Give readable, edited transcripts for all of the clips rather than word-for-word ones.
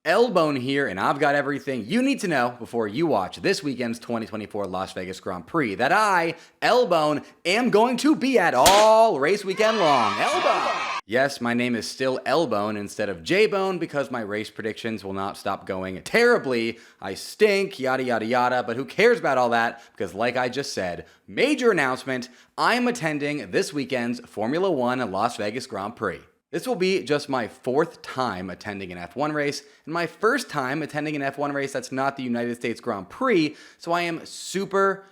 Elbone here, and I've got everything you need to know before you watch this weekend's 2024 Las Vegas Grand Prix that I, Elbone, am going to be at all race weekend long. Elbone! Yes, my name is still Elbone instead of J-Bone because my race predictions will not stop going terribly. I stink, yada yada yada, but who cares about all that? Because like I just said, major announcement, I am attending this weekend's Formula One Las Vegas Grand Prix. This will be just my fourth time attending an F1 race, and my first time attending an F1 race that's not the United States Grand Prix, so I am super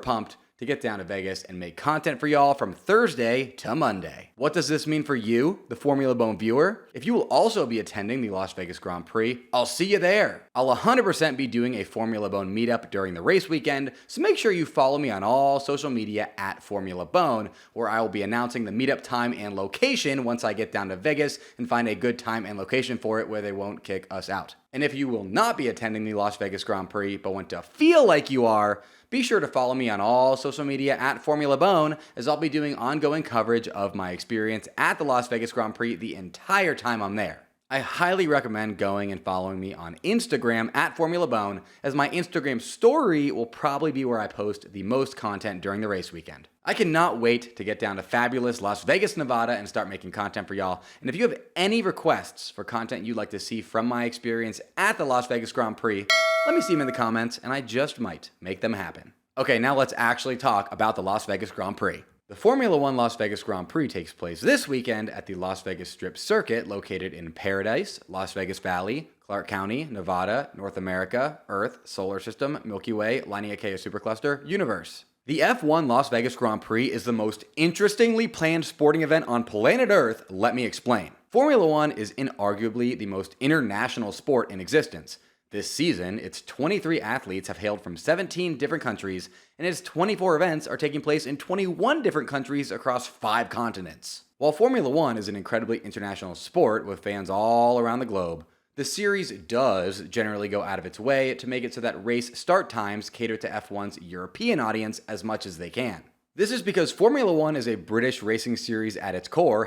pumped to get down to Vegas and make content for y'all from Thursday to Monday. What does this mean for you, the Formula Bone viewer? If you will also be attending the Las Vegas Grand Prix, I'll see you there. I'll 100% be doing a Formula Bone meetup during the race weekend, so make sure you follow me on all social media at Formula Bone, where I will be announcing the meetup time and location once I get down to Vegas and find a good time and location for it where they won't kick us out. And if you will not be attending the Las Vegas Grand Prix but want to feel like you are, be sure to follow me on all social media at Formula Bone, as I'll be doing ongoing coverage of my experience at the Las Vegas Grand Prix the entire time I'm there. I highly recommend going and following me on Instagram at Formula Bone, as my Instagram story will probably be where I post the most content during the race weekend. I cannot wait to get down to fabulous Las Vegas, Nevada and start making content for y'all. And if you have any requests for content you'd like to see from my experience at the Las Vegas Grand Prix, let me see them in the comments and I just might make them happen. Okay, now let's actually talk about the Las Vegas Grand Prix. The Formula One Las Vegas Grand Prix takes place this weekend at the Las Vegas Strip Circuit located in Paradise, Las Vegas Valley, Clark County, Nevada, North America, Earth, Solar System, Milky Way, Laniakea Supercluster, Universe. The F1 Las Vegas Grand Prix is the most interestingly planned sporting event on planet Earth, let me explain. Formula One is inarguably the most international sport in existence. This season, its 23 athletes have hailed from 17 different countries, and its 24 events are taking place in 21 different countries across 5 continents. While Formula One is an incredibly international sport with fans all around the globe, the series does generally go out of its way to make it so that race start times cater to F1's European audience as much as they can. This is because Formula One is a British racing series at its core,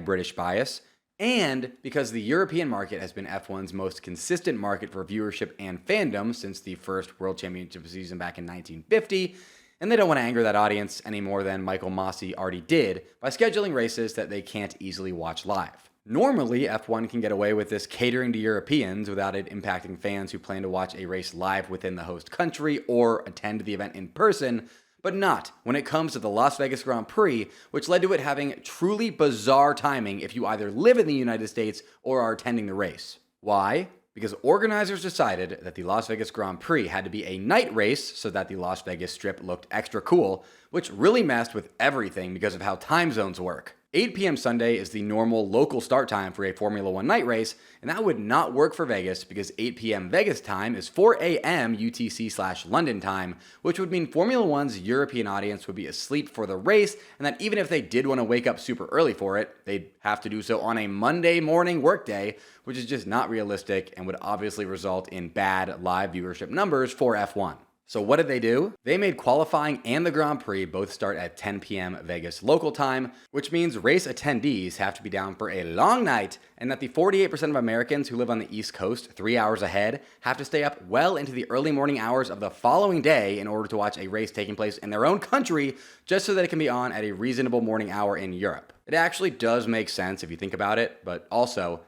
#British bias, and because the European market has been F1's most consistent market for viewership and fandom since the first World Championship season back in 1950, and they don't want to anger that audience any more than Michael Masi already did by scheduling races that they can't easily watch live. Normally, F1 can get away with this catering to Europeans without it impacting fans who plan to watch a race live within the host country or attend the event in person, but not when it comes to the Las Vegas Grand Prix, which led to it having truly bizarre timing if you either live in the United States or are attending the race. Why? Because organizers decided that the Las Vegas Grand Prix had to be a night race so that the Las Vegas Strip looked extra cool, which really messed with everything because of how time zones work. 8 p.m. Sunday is the normal local start time for a Formula One night race, and that would not work for Vegas because 8 p.m. Vegas time is 4 a.m. UTC/London time, which would mean Formula One's European audience would be asleep for the race, and that even if they did want to wake up super early for it, they'd have to do so on a Monday morning workday, which is just not realistic and would obviously result in bad live viewership numbers for F1. So what did they do? They made qualifying and the Grand Prix both start at 10 p.m. Vegas local time, which means race attendees have to be down for a long night, and that the 48% of Americans who live on the East Coast 3 hours ahead have to stay up well into the early morning hours of the following day in order to watch a race taking place in their own country, just so that it can be on at a reasonable morning hour in Europe. It actually does make sense if you think about it, but also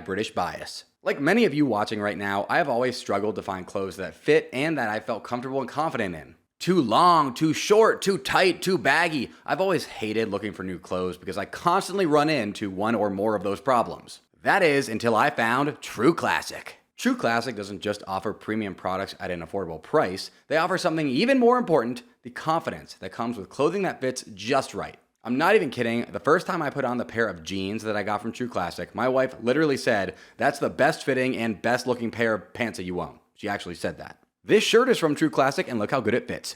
#British bias. Like many of you watching right now, I have always struggled to find clothes that fit and that I felt comfortable and confident in. Too long, too short, too tight, too baggy. I've always hated looking for new clothes because I constantly run into one or more of those problems. That is until I found True Classic. True Classic doesn't just offer premium products at an affordable price, they offer something even more important, the confidence that comes with clothing that fits just right. I'm not even kidding. The first time I put on the pair of jeans that I got from True Classic, my wife literally said, "That's the best fitting and best looking pair of pants that you own." She actually said that. This shirt is from True Classic and look how good it fits.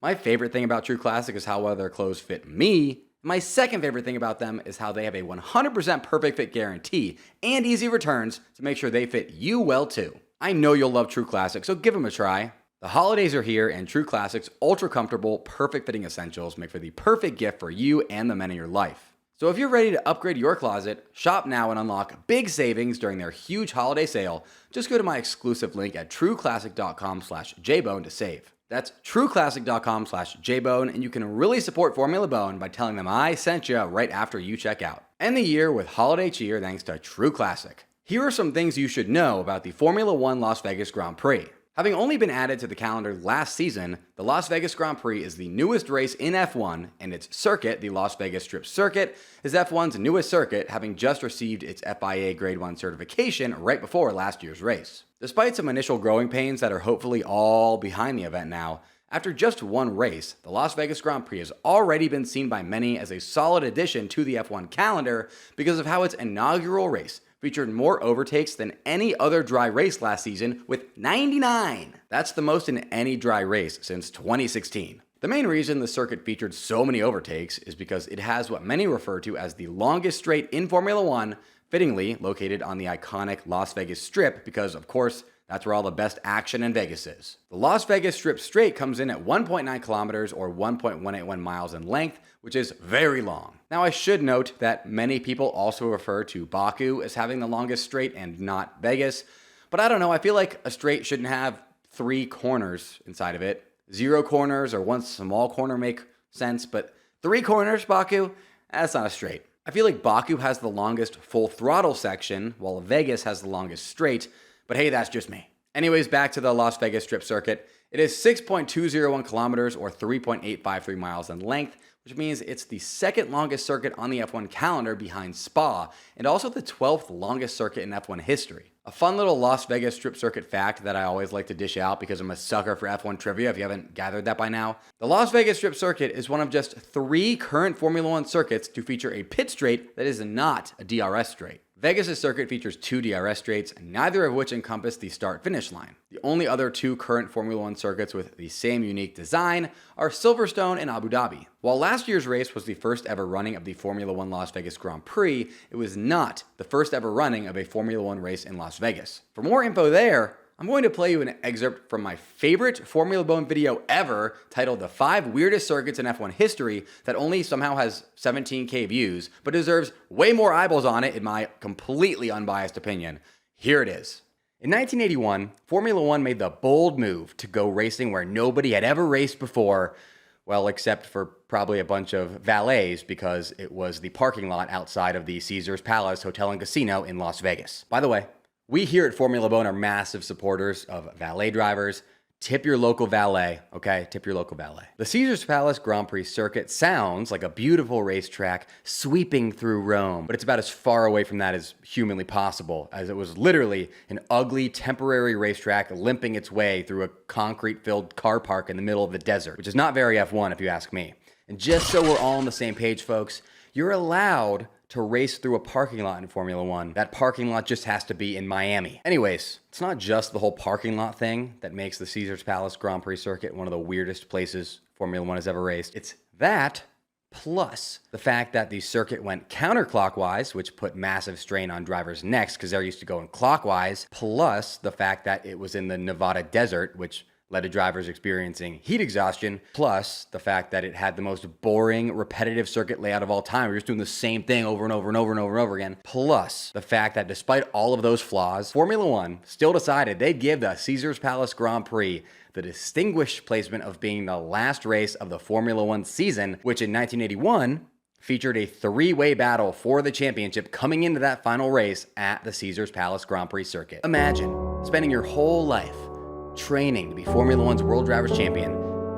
My favorite thing about True Classic is how well their clothes fit me. My second favorite thing about them is how they have a 100% perfect fit guarantee and easy returns to make sure they fit you well too. I know you'll love True Classic, so give them a try. The holidays are here, and True Classic's ultra comfortable, perfect fitting essentials make for the perfect gift for you and the men in your life. So if you're ready to upgrade your closet, shop now and unlock big savings during their huge holiday sale. Just go to my exclusive link at trueclassic.com/jbone to save. That's trueclassic.com/jbone, and you can really support Formula Bone by telling them I sent you right after you check out. End the year with holiday cheer thanks to True Classic. Here are some things you should know about the Formula 1 Las Vegas Grand Prix. Having only been added to the calendar last season, the Las Vegas Grand Prix is the newest race in F1, and its circuit, the Las Vegas Strip Circuit, is F1's newest circuit, having just received its FIA Grade 1 certification right before last year's race. Despite some initial growing pains that are hopefully all behind the event now, after just one race, the Las Vegas Grand Prix has already been seen by many as a solid addition to the F1 calendar because of how its inaugural race featured more overtakes than any other dry race last season with 99. That's the most in any dry race since 2016. The main reason the circuit featured so many overtakes is because it has what many refer to as the longest straight in Formula 1, fittingly located on the iconic Las Vegas Strip because, of course, that's where all the best action in Vegas is. The Las Vegas Strip Straight comes in at 1.9 kilometers or 1.181 miles in length, which is very long. Now I should note that many people also refer to Baku as having the longest straight and not Vegas, but I don't know, I feel like a straight shouldn't have 3 corners inside of it. 0 corners or 1 small corner make sense, but 3 corners, Baku, that's not a straight. I feel like Baku has the longest full throttle section, while Vegas has the longest straight, but hey, that's just me. Anyways, back to the Las Vegas Strip Circuit. It is 6.201 kilometers or 3.853 miles in length, which means it's the second longest circuit on the F1 calendar behind Spa, and also the 12th longest circuit in F1 history. A fun little Las Vegas Strip Circuit fact that I always like to dish out because I'm a sucker for F1 trivia if you haven't gathered that by now. The Las Vegas Strip Circuit is one of just 3 current Formula 1 circuits to feature a pit straight that is not a DRS straight. Vegas' circuit features 2 DRS straights, neither of which encompass the start-finish line. The only other 2 current Formula 1 circuits with the same unique design are Silverstone and Abu Dhabi. While last year's race was the first ever running of the Formula 1 Las Vegas Grand Prix, it was not the first ever running of a Formula 1 race in Las Vegas. For more info there, I'm going to play you an excerpt from my favorite Formula Bone video ever, titled The 5 Weirdest Circuits in F1 History, that only somehow has 17K views, but deserves way more eyeballs on it in my completely unbiased opinion. Here it is. In 1981, Formula 1 made the bold move to go racing where nobody had ever raced before, well, except for probably a bunch of valets, because it was the parking lot outside of the Caesars Palace Hotel and Casino in Las Vegas. By the way, we here at Formula Bone are massive supporters of valet drivers. Tip your local valet, okay? Tip your local valet. The Caesars Palace Grand Prix circuit sounds like a beautiful racetrack sweeping through Rome, but it's about as far away from that as humanly possible, as it was literally an ugly temporary racetrack limping its way through a concrete-filled car park in the middle of the desert, which is not very F1 if you ask me. And just so we're all on the same page, folks, you're allowed to race through a parking lot in Formula 1. That parking lot just has to be in Miami. Anyways, it's not just the whole parking lot thing that makes the Caesars Palace Grand Prix circuit one of the weirdest places Formula 1 has ever raced. It's that, plus the fact that the circuit went counterclockwise, which put massive strain on drivers' necks because they're used to going clockwise, plus the fact that it was in the Nevada desert, which led to drivers experiencing heat exhaustion, plus the fact that it had the most boring, repetitive circuit layout of all time. We're just doing the same thing over and over and over and over and over again. Plus the fact that despite all of those flaws, Formula 1 still decided they'd give the Caesars Palace Grand Prix the distinguished placement of being the last race of the Formula 1 season, which in 1981 featured a 3-way battle for the championship coming into that final race at the Caesars Palace Grand Prix circuit. Imagine spending your whole life training to be Formula 1's World Drivers' Champion,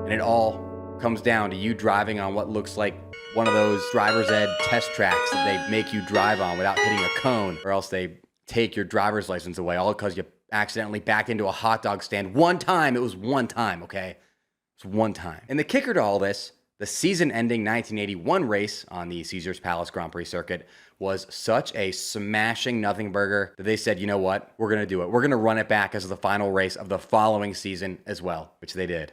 and it all comes down to you driving on what looks like one of those driver's ed test tracks that they make you drive on without hitting a cone, or else they take your driver's license away, all because you accidentally backed into a hot dog stand one time. It was one time, okay? It's one time. And the kicker to all this, the season-ending 1981 race on the Caesars Palace Grand Prix circuit was such a smashing nothing burger that they said, you know what, we're going to do it. We're going to run it back as the final race of the following season as well, which they did.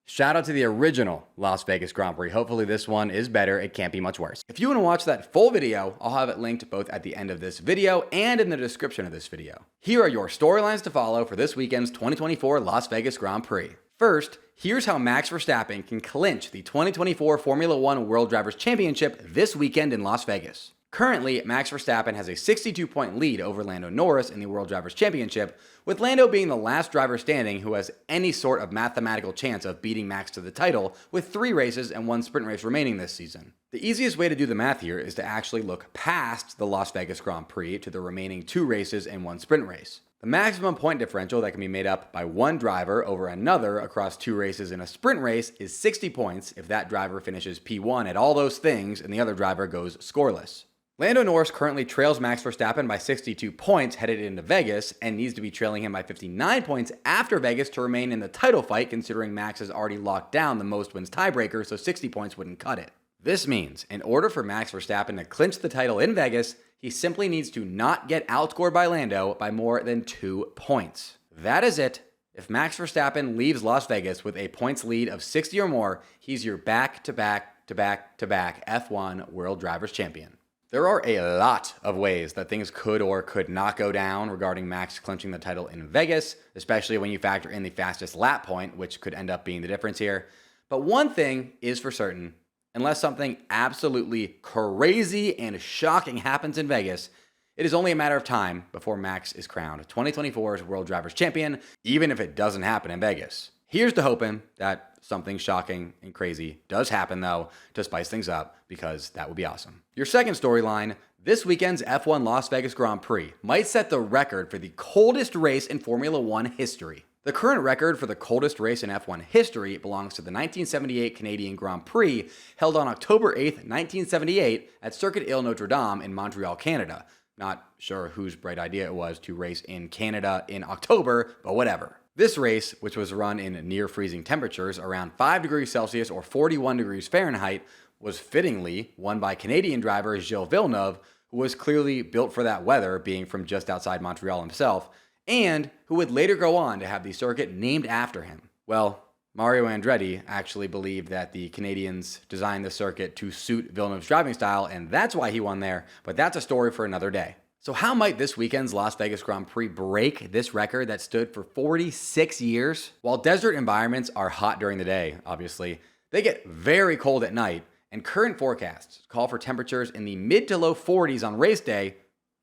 Shout out to the original Las Vegas Grand Prix. Hopefully this one is better. It can't be much worse. If you want to watch that full video, I'll have it linked both at the end of this video and in the description of this video. Here are your storylines to follow for this weekend's 2024 Las Vegas Grand Prix. First, here's how Max Verstappen can clinch the 2024 Formula One World Drivers' Championship this weekend in Las Vegas. Currently, Max Verstappen has a 62-point lead over Lando Norris in the World Drivers' Championship, with Lando being the last driver standing who has any sort of mathematical chance of beating Max to the title, with 3 races and 1 sprint race remaining this season. The easiest way to do the math here is to actually look past the Las Vegas Grand Prix to the remaining 2 races and 1 sprint race. The maximum point differential that can be made up by one driver over another across 2 races in a sprint race is 60 points if that driver finishes P1 at all those things and the other driver goes scoreless. Lando Norris currently trails Max Verstappen by 62 points headed into Vegas and needs to be trailing him by 59 points after Vegas to remain in the title fight, considering Max has already locked down the most wins tiebreaker, so 60 points wouldn't cut it. This means, in order for Max Verstappen to clinch the title in Vegas, he simply needs to not get outscored by Lando by more than 2 points. That is it. If Max Verstappen leaves Las Vegas with a points lead of 60 or more, he's your back-to-back F1 World Drivers' Champion. There are a lot of ways that things could or could not go down regarding Max clinching the title in Vegas, especially when you factor in the fastest lap point, which could end up being the difference here. But one thing is for certain: unless something absolutely crazy and shocking happens in Vegas, it is only a matter of time before Max is crowned 2024's World Drivers' Champion, even if it doesn't happen in Vegas. Here's to hoping that something shocking and crazy does happen, though, to spice things up, because that would be awesome. Your second storyline: this weekend's F1 Las Vegas Grand Prix might set the record for the coldest race in Formula One history. The current record for the coldest race in F1 history belongs to the 1978 Canadian Grand Prix, held on October 8th, 1978 at Circuit Ile Notre Dame in Montreal, Canada. Not sure whose bright idea it was to race in Canada in October, but whatever. This race, which was run in near freezing temperatures around 5 degrees Celsius or 41 degrees Fahrenheit, was fittingly won by Canadian driver Gilles Villeneuve, who was clearly built for that weather, being from just outside Montreal himself, and who would later go on to have the circuit named after him. Well, Mario Andretti actually believed that the Canadians designed the circuit to suit Villeneuve's driving style, and that's why he won there, but that's a story for another day. So how might this weekend's Las Vegas Grand Prix break this record that stood for 46 years? While desert environments are hot during the day, obviously, they get very cold at night, and current forecasts call for temperatures in the mid to low 40s on race day,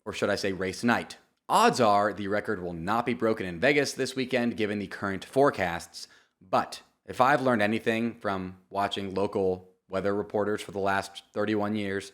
or should I say race night. Odds are the record will not be broken in Vegas this weekend given the current forecasts, but if I've learned anything from watching local weather reporters for the last 31 years,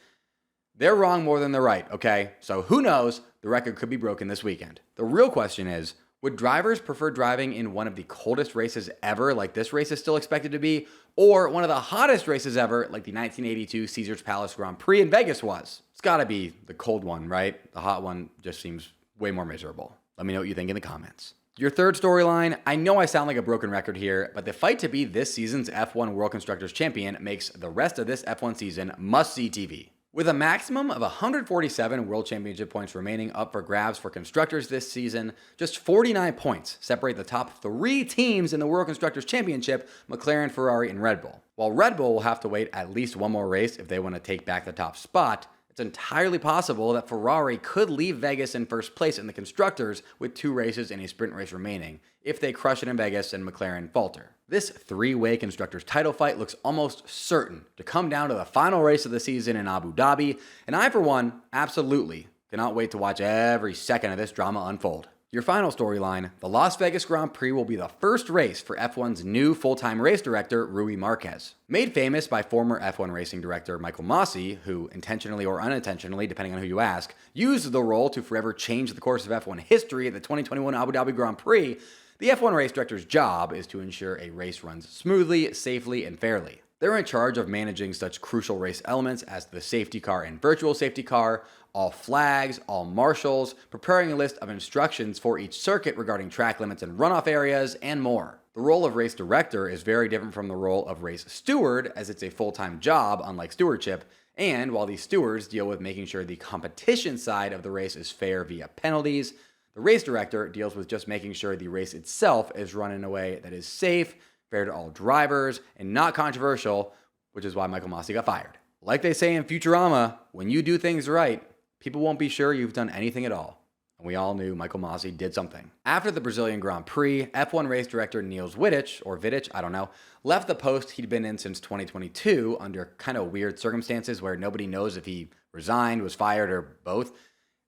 they're wrong more than they're right, okay? So who knows? The record could be broken this weekend. The real question is, would drivers prefer driving in one of the coldest races ever, like this race is still expected to be, or one of the hottest races ever, like the 1982 Caesars Palace Grand Prix in Vegas was? It's gotta be the cold one, right? The hot one just seems way more miserable. Let me know what you think in the comments. Your third storyline: I know I sound like a broken record here, but the fight to be this season's F1 World Constructors Champion makes the rest of this F1 season must-see TV. With a maximum of 147 World Championship points remaining up for grabs for constructors this season, just 49 points separate the top 3 teams in the World Constructors Championship: McLaren, Ferrari, and Red Bull. While Red Bull will have to wait at least one more race if they want to take back the top spot, it's entirely possible that Ferrari could leave Vegas in first place in the constructors with 2 races and a sprint race remaining, if they crush it in Vegas and McLaren falter. This 3-way constructors title fight looks almost certain to come down to the final race of the season in Abu Dhabi, and I, for one, absolutely cannot wait to watch every second of this drama unfold. Your final storyline: the Las Vegas Grand Prix will be the first race for F1's new full-time race director, Rui Marquez. Made famous by former F1 racing director Michael Masi, who, intentionally or unintentionally, depending on who you ask, used the role to forever change the course of F1 history at the 2021 Abu Dhabi Grand Prix, the F1 race director's job is to ensure a race runs smoothly, safely, and fairly. They're in charge of managing such crucial race elements as the safety car and virtual safety car, all flags, all marshals, preparing a list of instructions for each circuit regarding track limits and runoff areas, and more. The role of race director is very different from the role of race steward, as it's a full-time job, unlike stewardship, and while the stewards deal with making sure the competition side of the race is fair via penalties, the race director deals with just making sure the race itself is run in a way that is safe, fair to all drivers, and not controversial, which is why Michael Masi got fired. Like they say in Futurama, when you do things right, people won't be sure you've done anything at all. and we all knew Michael Masi did something. After the Brazilian Grand Prix, F1 race director Niels Wittich, I don't know, left the post he'd been in since 2022 under kind of weird circumstances where nobody knows if he resigned, was fired, or both.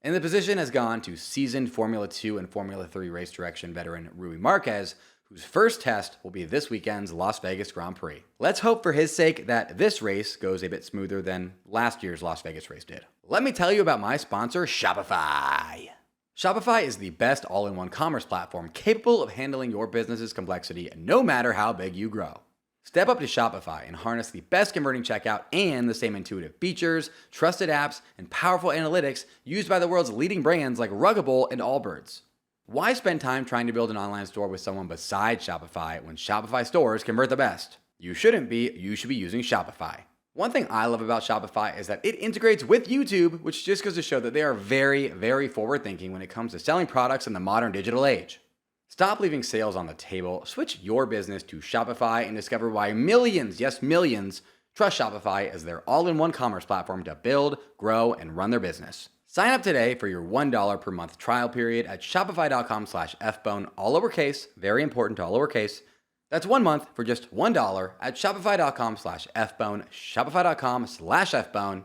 And the position has gone to seasoned Formula 2 and Formula 3 race direction veteran Rui Marquez, whose first test will be this weekend's Las Vegas Grand Prix. Let's hope for his sake that this race goes a bit smoother than last year's Las Vegas race did. Let me tell you about my sponsor, Shopify. Shopify is the best all-in-one commerce platform capable of handling your business's complexity no matter how big you grow. Step up to Shopify and harness the best converting checkout and the same intuitive features, trusted apps, and powerful analytics used by the world's leading brands like Ruggable and Allbirds. Why spend time trying to build an online store with someone besides Shopify when Shopify stores convert the best? You shouldn't be, you should be using Shopify. One thing I love about Shopify is that it integrates with YouTube, which just goes to show that they are very, very forward-thinking when it comes to selling products in the modern digital age. Stop leaving sales on the table, switch your business to Shopify, and discover why millions, yes millions, trust Shopify as their all-in-one commerce platform to build, grow, and run their business. Sign up today for your $1 per month trial period at shopify.com/fbone, all lowercase, very important, all lowercase. That's 1 month for just $1 at shopify.com/fbone, shopify.com/fbone.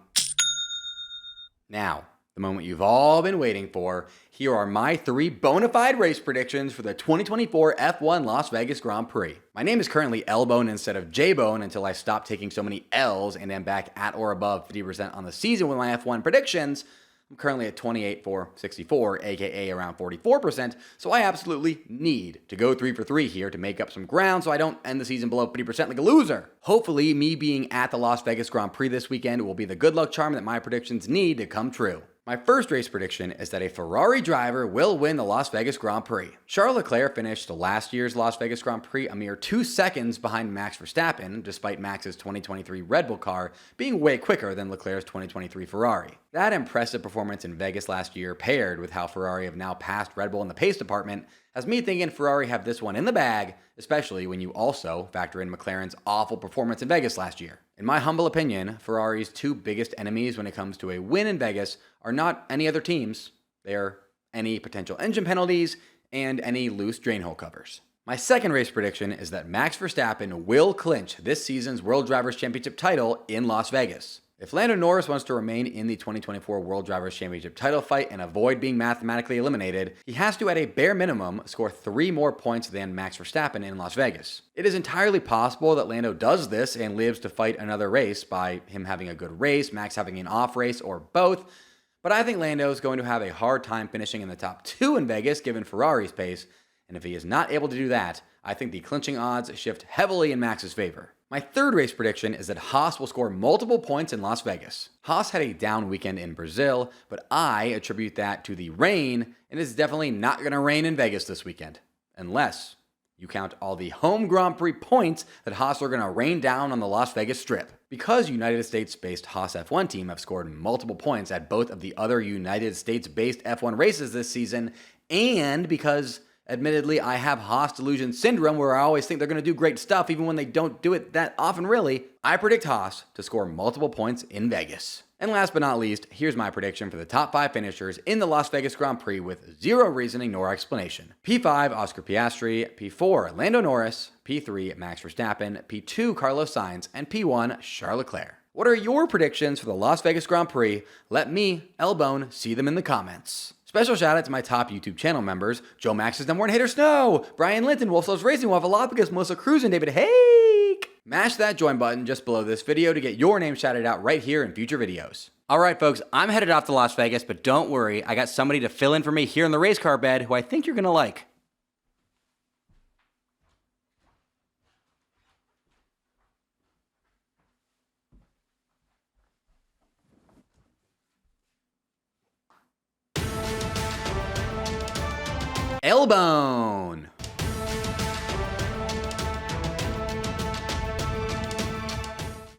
Now, the moment you've all been waiting for, here are my 3 bona fide race predictions for the 2024 F1 Las Vegas Grand Prix. My name is currently Lbone instead of Jbone until I stop taking so many L's and am back at or above 50% on the season with my F1 predictions. I'm currently at 28 for 64, aka around 44%, so I absolutely need to go 3 for 3 here to make up some ground so I don't end the season below 50% like a loser. Hopefully, me being at the Las Vegas Grand Prix this weekend will be the good luck charm that my predictions need to come true. My first race prediction is that a Ferrari driver will win the Las Vegas Grand Prix. Charles Leclerc finished last year's Las Vegas Grand Prix a mere 2 seconds behind Max Verstappen, despite Max's 2023 Red Bull car being way quicker than Leclerc's 2023 Ferrari. That impressive performance in Vegas last year, paired with how Ferrari have now passed Red Bull in the pace department, has me thinking Ferrari have this one in the bag, especially when you also factor in McLaren's awful performance in Vegas last year. In my humble opinion, Ferrari's 2 biggest enemies when it comes to a win in Vegas are not any other teams. They are any potential engine penalties and any loose drain hole covers. My second race prediction is that Max Verstappen will clinch this season's World Drivers' Championship title in Las Vegas. If Lando Norris wants to remain in the 2024 World Drivers' Championship title fight and avoid being mathematically eliminated, he has to, at a bare minimum, score 3 more points than Max Verstappen in Las Vegas. It is entirely possible that Lando does this and lives to fight another race by him having a good race, Max having an off race, or both, but I think Lando is going to have a hard time finishing in the top 2 in Vegas given Ferrari's pace, and if he is not able to do that, I think the clinching odds shift heavily in Max's favor. My third race prediction is that Haas will score multiple points in Las Vegas. Haas had a down weekend in Brazil, but I attribute that to the rain, and it's definitely not going to rain in Vegas this weekend. Unless you count all the home Grand Prix points that Haas are going to rain down on the Las Vegas Strip. Because United States-based Haas F1 team have scored multiple points at both of the other United States-based F1 races this season, and because admittedly, I have Haas delusion syndrome where I always think they're going to do great stuff even when they don't do it that often really. I predict Haas to score multiple points in Vegas. And last but not least, here's my prediction for the top 5 finishers in the Las Vegas Grand Prix with zero reasoning nor explanation. P5, Oscar Piastri. P4, Lando Norris. P3, Max Verstappen. P2, Carlos Sainz. And P1, Charles Leclerc. What are your predictions for the Las Vegas Grand Prix? Let me, Lbone, see them in the comments. Special shout out to my top YouTube channel members, Joe Max's number 1 hater Snow, Brian Linton, Wolf Loves Racing, Waffleopicus, Melissa Cruz, and David Hake. Mash that join button just below this video to get your name shouted out right here in future videos. Alright folks, I'm headed off to Las Vegas, but don't worry, I got somebody to fill in for me here in the race car bed who I think you're gonna like. Lbone.